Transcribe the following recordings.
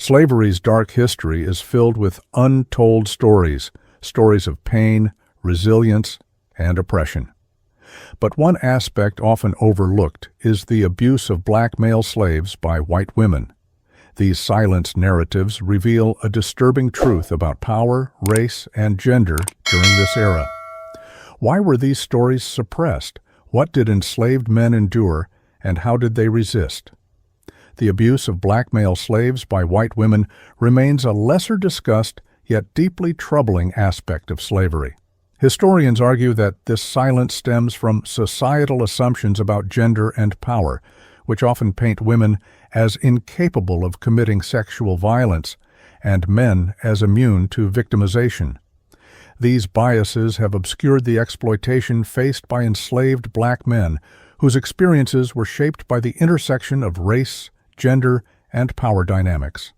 Slavery's dark history is filled with untold stories, stories of pain, resilience, and oppression. But one aspect often overlooked is the abuse of black male slaves by white women. These silenced narratives reveal a disturbing truth about power, race, and gender during this era. Why were these stories suppressed? What did enslaved men endure, and how did they resist? The abuse of black male slaves by white women remains a lesser discussed yet deeply troubling aspect of slavery. Historians argue that this silence stems from societal assumptions about gender and power, which often paint women as incapable of committing sexual violence and men as immune to victimization. These biases have obscured the exploitation faced by enslaved black men, whose experiences were shaped by the intersection of race, gender, and power dynamics.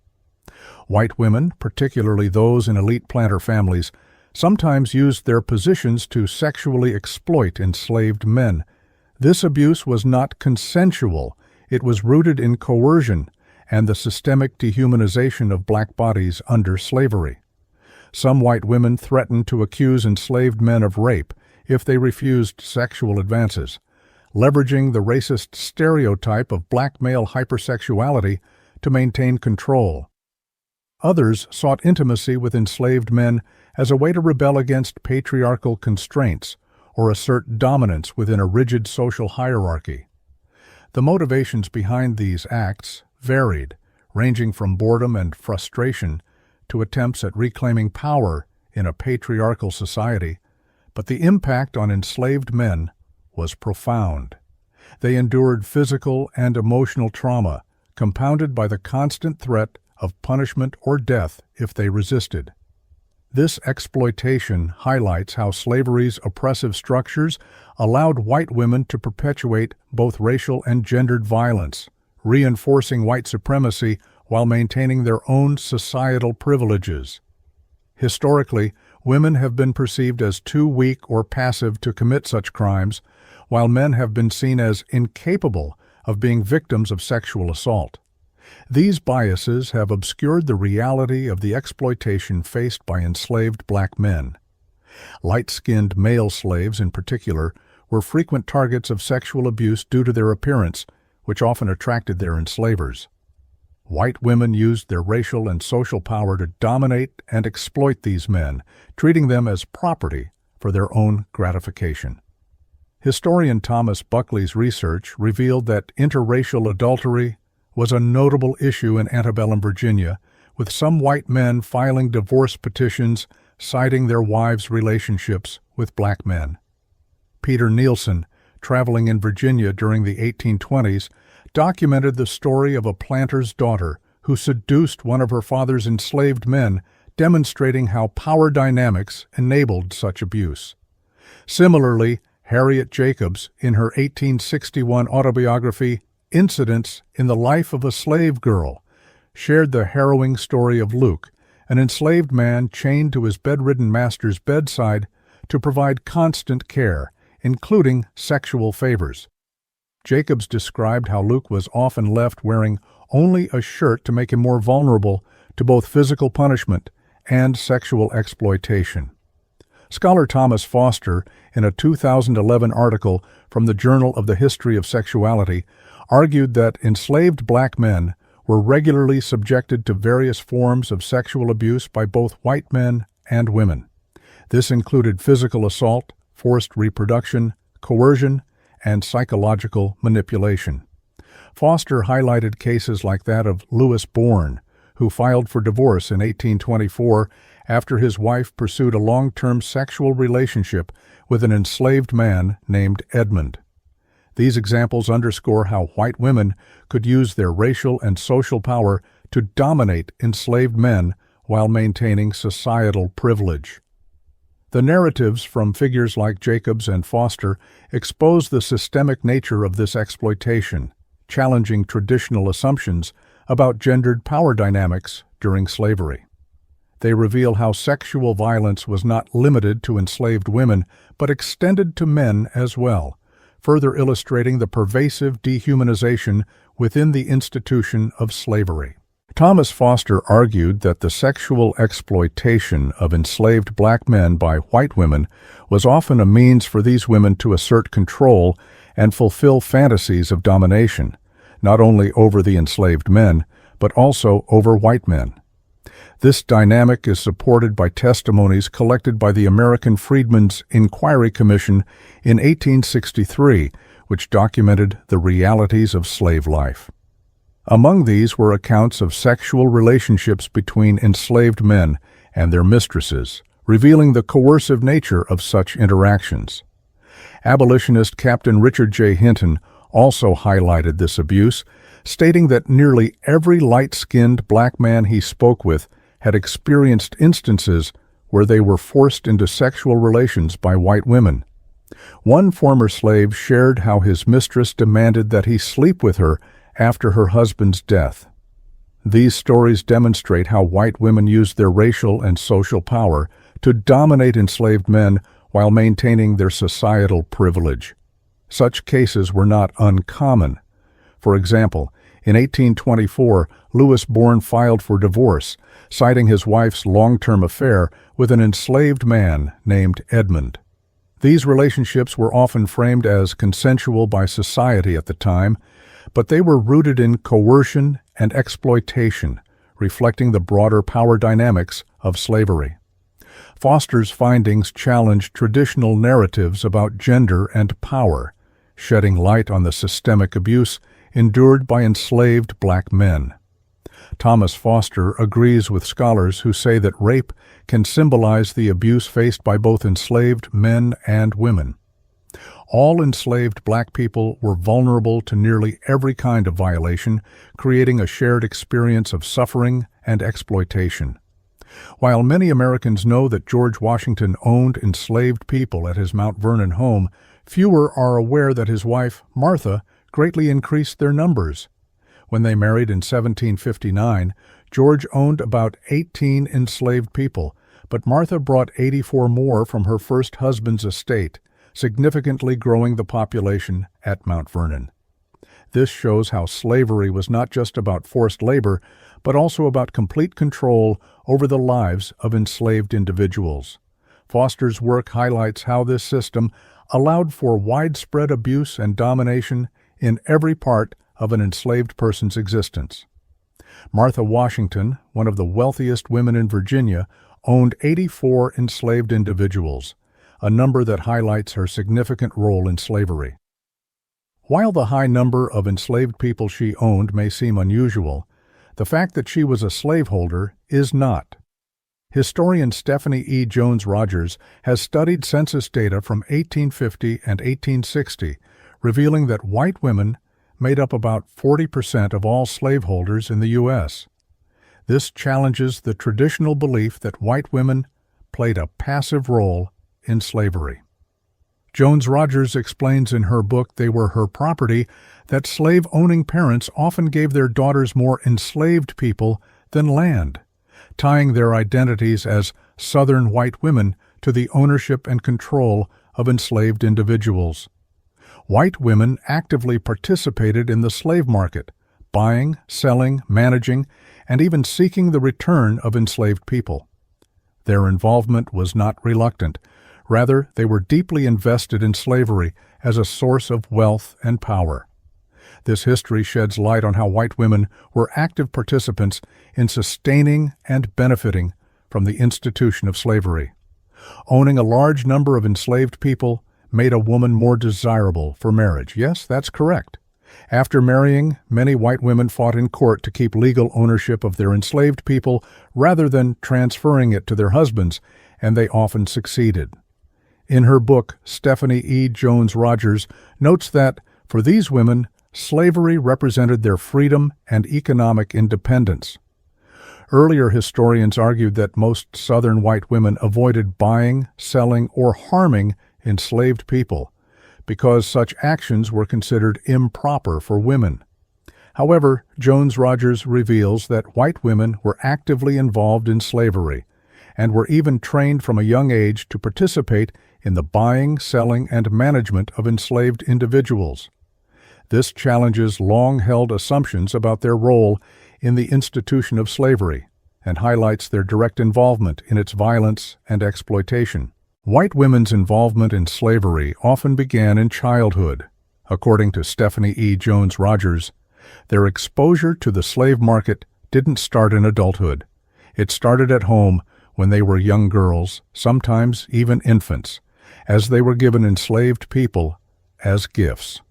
White women, particularly those in elite planter families, sometimes used their positions to sexually exploit enslaved men. This abuse was not consensual. It was rooted in coercion and the systemic dehumanization of black bodies under slavery. Some white women threatened to accuse enslaved men of rape if they refused sexual advances, leveraging the racist stereotype of black male hypersexuality to maintain control. Others sought intimacy with enslaved men as a way to rebel against patriarchal constraints or assert dominance within a rigid social hierarchy. The motivations behind these acts varied, ranging from boredom and frustration to attempts at reclaiming power in a patriarchal society, but the impact on enslaved men was profound. They endured physical and emotional trauma, compounded by the constant threat of punishment or death if they resisted. This exploitation highlights how slavery's oppressive structures allowed white women to perpetuate both racial and gendered violence, reinforcing white supremacy while maintaining their own societal privileges. Historically, women have been perceived as too weak or passive to commit such crimes, while men have been seen as incapable of being victims of sexual assault. These biases have obscured the reality of the exploitation faced by enslaved black men. Light-skinned male slaves, in particular, were frequent targets of sexual abuse due to their appearance, which often attracted their enslavers. White women used their racial and social power to dominate and exploit these men, treating them as property for their own gratification. Historian Thomas Buckley's research revealed that interracial adultery was a notable issue in antebellum Virginia, with some white men filing divorce petitions citing their wives' relationships with black men. Peter Nielsen, traveling in Virginia during the 1820s, documented the story of a planter's daughter who seduced one of her father's enslaved men, demonstrating how power dynamics enabled such abuse. Similarly, Harriet Jacobs, in her 1861 autobiography, Incidents in the Life of a Slave Girl, shared the harrowing story of Luke, an enslaved man chained to his bedridden master's bedside to provide constant care, including sexual favors. Jacobs described how Luke was often left wearing only a shirt to make him more vulnerable to both physical punishment and sexual exploitation. Scholar Thomas Foster, in a 2011 article from the Journal of the History of Sexuality, argued that enslaved black men were regularly subjected to various forms of sexual abuse by both white men and women. This included physical assault, forced reproduction, coercion, and psychological manipulation. Foster highlighted cases like that of Louis Bourne, who filed for divorce in 1824 after his wife pursued a long-term sexual relationship with an enslaved man named Edmund. These examples underscore how white women could use their racial and social power to dominate enslaved men while maintaining societal privilege. The narratives from figures like Jacobs and Foster expose the systemic nature of this exploitation, challenging traditional assumptions about gendered power dynamics during slavery. They reveal how sexual violence was not limited to enslaved women, but extended to men as well, further illustrating the pervasive dehumanization within the institution of slavery. Thomas Foster argued that the sexual exploitation of enslaved black men by white women was often a means for these women to assert control and fulfill fantasies of domination, not only over the enslaved men, but also over white men. This dynamic is supported by testimonies collected by the American Freedmen's Inquiry Commission in 1863, which documented the realities of slave life. Among these were accounts of sexual relationships between enslaved men and their mistresses, revealing the coercive nature of such interactions. Abolitionist Captain Richard J. Hinton also highlighted this abuse, stating that nearly every light-skinned black man he spoke with had experienced instances where they were forced into sexual relations by white women. One former slave shared how his mistress demanded that he sleep with her after her husband's death. These stories demonstrate how white women used their racial and social power to dominate enslaved men while maintaining their societal privilege. Such cases were not uncommon. For example, in 1824, Louis Bourne filed for divorce, citing his wife's long-term affair with an enslaved man named Edmund. These relationships were often framed as consensual by society at the time, but they were rooted in coercion and exploitation, reflecting the broader power dynamics of slavery. Foster's findings challenged traditional narratives about gender and power, shedding light on the systemic abuse endured by enslaved black men. Thomas Foster agrees with scholars who say that rape can symbolize the abuse faced by both enslaved men and women. All enslaved black people were vulnerable to nearly every kind of violation, creating a shared experience of suffering and exploitation. While many Americans know that George Washington owned enslaved people at his Mount Vernon home, fewer are aware that his wife, Martha, greatly increased their numbers. When they married in 1759, George owned about 18 enslaved people, but Martha brought 84 more from her first husband's estate, significantly growing the population at Mount Vernon. This shows how slavery was not just about forced labor, but also about complete control over the lives of enslaved individuals. Foster's work highlights how this system allowed for widespread abuse and domination in every part of an enslaved person's existence. Martha Washington, one of the wealthiest women in Virginia, owned 84 enslaved individuals, a number that highlights her significant role in slavery. While the high number of enslaved people she owned may seem unusual, the fact that she was a slaveholder is not. Historian Stephanie E. Jones Rogers has studied census data from 1850 and 1860, revealing that white women made up about 40% of all slaveholders in the U.S. This challenges the traditional belief that white women played a passive role in slavery. Jones Rogers explains in her book They Were Her Property that slave-owning parents often gave their daughters more enslaved people than land, tying their identities as Southern white women to the ownership and control of enslaved individuals. White women actively participated in the slave market, buying, selling, managing, and even seeking the return of enslaved people. Their involvement was not reluctant. Rather, they were deeply invested in slavery as a source of wealth and power. This history sheds light on how white women were active participants in sustaining and benefiting from the institution of slavery. Owning a large number of enslaved people made a woman more desirable for marriage. Yes, that's correct. After marrying, many white women fought in court to keep legal ownership of their enslaved people rather than transferring it to their husbands, and they often succeeded. In her book, Stephanie E. Jones Rogers notes that, for these women, slavery represented their freedom and economic independence. Earlier historians argued that most Southern white women avoided buying, selling, or harming enslaved people because such actions were considered improper for women. However, Jones Rogers reveals that white women were actively involved in slavery and were even trained from a young age to participate in the buying, selling, and management of enslaved individuals. This challenges long-held assumptions about their role in the institution of slavery and highlights their direct involvement in its violence and exploitation. White women's involvement in slavery often began in childhood. According to Stephanie E. Jones Rogers, their exposure to the slave market didn't start in adulthood. It started at home when they were young girls, sometimes even infants, as they were given enslaved people as gifts.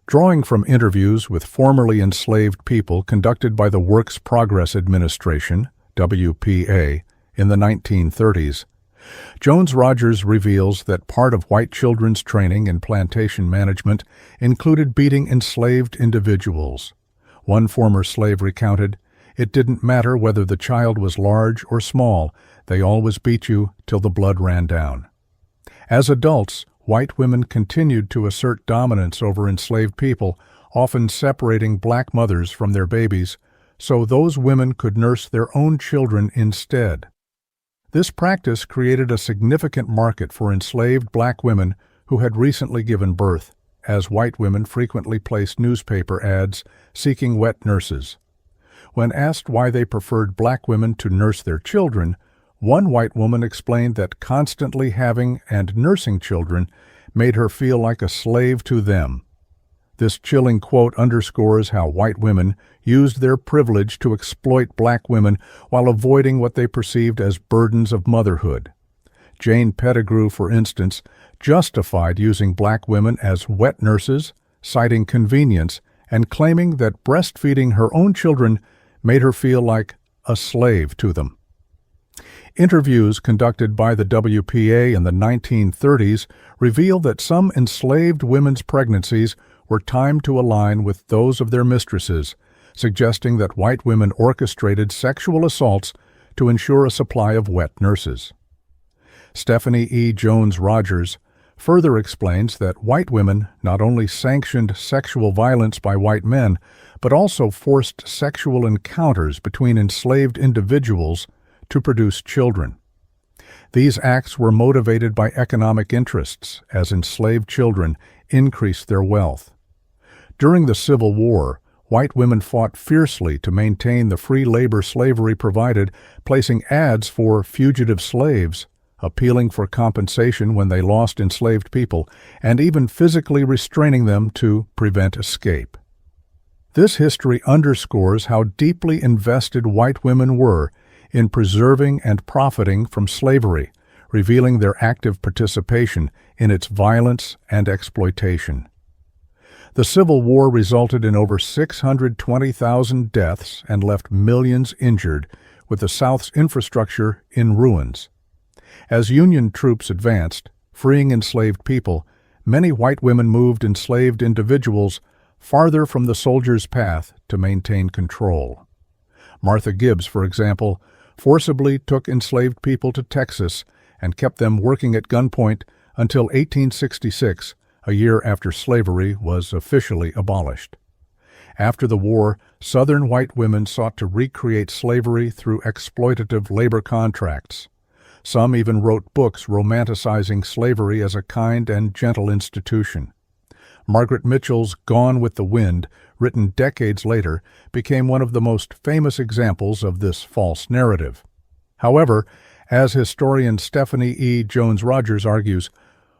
Drawing from interviews with formerly enslaved people conducted by the Works Progress Administration, WPA, in the 1930s, Jones Rogers reveals that part of white children's training in plantation management included beating enslaved individuals. One former slave recounted, "It didn't matter whether the child was large or small, they always beat you till the blood ran down." As adults, white women continued to assert dominance over enslaved people, often separating black mothers from their babies, so those women could nurse their own children instead. This practice created a significant market for enslaved black women who had recently given birth, as white women frequently placed newspaper ads seeking wet nurses. When asked why they preferred black women to nurse their children, one white woman explained that constantly having and nursing children made her feel like a slave to them. This chilling quote underscores how white women used their privilege to exploit black women while avoiding what they perceived as burdens of motherhood. Jane Pettigrew, for instance, justified using black women as wet nurses, citing convenience, and claiming that breastfeeding her own children made her feel like a slave to them. Interviews conducted by the WPA in the 1930s reveal that some enslaved women's pregnancies were timed to align with those of their mistresses, suggesting that white women orchestrated sexual assaults to ensure a supply of wet nurses. Stephanie E. Jones Rogers further explains that white women not only sanctioned sexual violence by white men, but also forced sexual encounters between enslaved individuals to produce children. These acts were motivated by economic interests, as enslaved children increased their wealth. During the Civil War, white women fought fiercely to maintain the free labor slavery provided, placing ads for fugitive slaves, appealing for compensation when they lost enslaved people, and even physically restraining them to prevent escape. This history underscores how deeply invested white women were in preserving and profiting from slavery, revealing their active participation in its violence and exploitation. The Civil War resulted in over 620,000 deaths and left millions injured, with the South's infrastructure in ruins. As Union troops advanced, freeing enslaved people, many white women moved enslaved individuals farther from the soldiers' path to maintain control. Martha Gibbs, for example, forcibly took enslaved people to Texas and kept them working at gunpoint until 1866, a year after slavery was officially abolished. After the war, Southern white women sought to recreate slavery through exploitative labor contracts. Some even wrote books romanticizing slavery as a kind and gentle institution. Margaret Mitchell's Gone with the Wind, written decades later, became one of the most famous examples of this false narrative. However, as historian Stephanie E. Jones Rogers argues,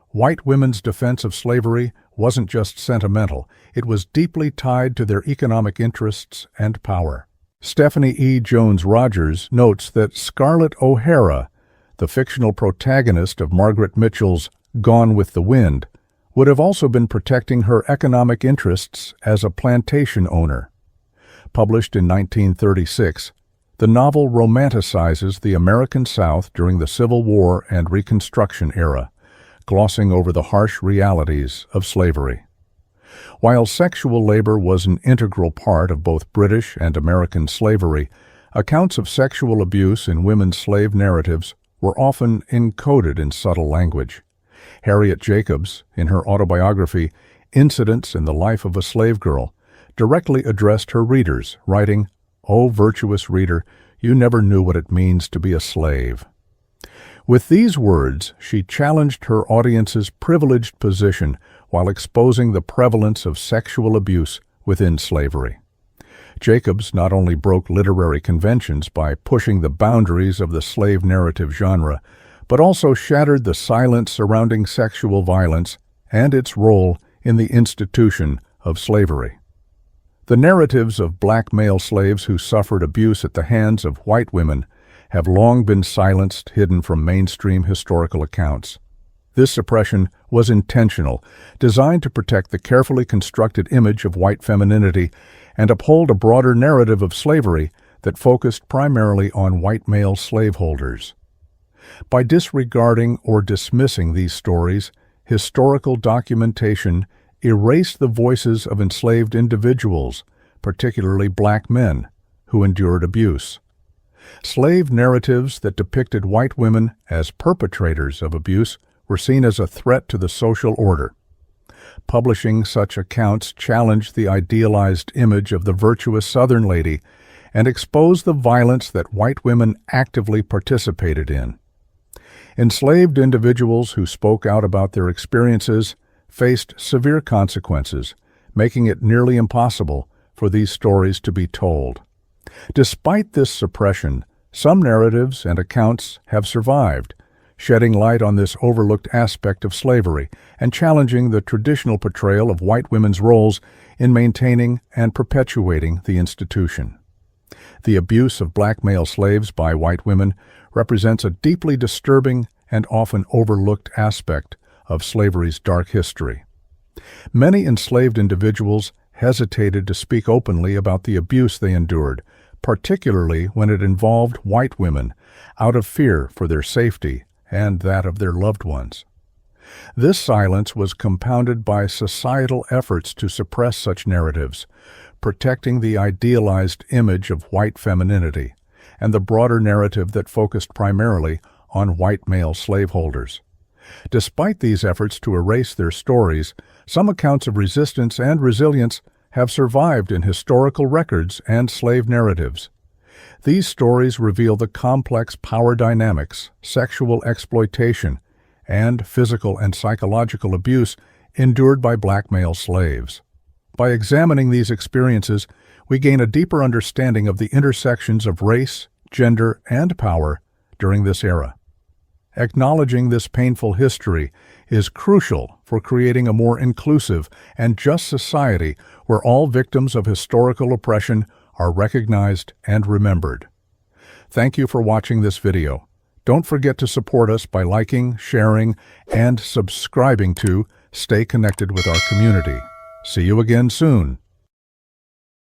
white women's defense of slavery wasn't just sentimental, it was deeply tied to their economic interests and power. Stephanie E. Jones Rogers notes that Scarlett O'Hara, the fictional protagonist of Margaret Mitchell's Gone with the Wind, would have also been protecting her economic interests as a plantation owner. Published in 1936, the novel romanticizes the American South during the Civil War and Reconstruction era, glossing over the harsh realities of slavery. While sexual labor was an integral part of both British and American slavery, accounts of sexual abuse in women's slave narratives were often encoded in subtle language. Harriet Jacobs, in her autobiography, Incidents in the Life of a Slave Girl, directly addressed her readers, writing, "O virtuous reader, you never knew what it means to be a slave." With these words, she challenged her audience's privileged position while exposing the prevalence of sexual abuse within slavery. Jacobs not only broke literary conventions by pushing the boundaries of the slave narrative genre, but also shattered the silence surrounding sexual violence and its role in the institution of slavery. The narratives of black male slaves who suffered abuse at the hands of white women have long been silenced, hidden from mainstream historical accounts. This suppression was intentional, designed to protect the carefully constructed image of white femininity and uphold a broader narrative of slavery that focused primarily on white male slaveholders. By disregarding or dismissing these stories, historical documentation erased the voices of enslaved individuals, particularly black men, who endured abuse. Slave narratives that depicted white women as perpetrators of abuse were seen as a threat to the social order. Publishing such accounts challenged the idealized image of the virtuous Southern lady and exposed the violence that white women actively participated in. Enslaved individuals who spoke out about their experiences faced severe consequences, making it nearly impossible for these stories to be told. Despite this suppression, some narratives and accounts have survived, shedding light on this overlooked aspect of slavery and challenging the traditional portrayal of white women's roles in maintaining and perpetuating the institution. The abuse of black male slaves by white women represents a deeply disturbing and often overlooked aspect of slavery's dark history. Many enslaved individuals hesitated to speak openly about the abuse they endured, particularly when it involved white women, out of fear for their safety and that of their loved ones. This silence was compounded by societal efforts to suppress such narratives, protecting the idealized image of white femininity and the broader narrative that focused primarily on white male slaveholders. Despite these efforts to erase their stories, some accounts of resistance and resilience have survived in historical records and slave narratives. These stories reveal the complex power dynamics, sexual exploitation, and physical and psychological abuse endured by black male slaves. By examining these experiences, we gain a deeper understanding of the intersections of race, gender, and power during this era. Acknowledging this painful history is crucial for creating a more inclusive and just society where all victims of historical oppression are recognized and remembered. Thank you for watching this video. Don't forget to support us by liking, sharing, and subscribing to stay connected with our community. See you again soon.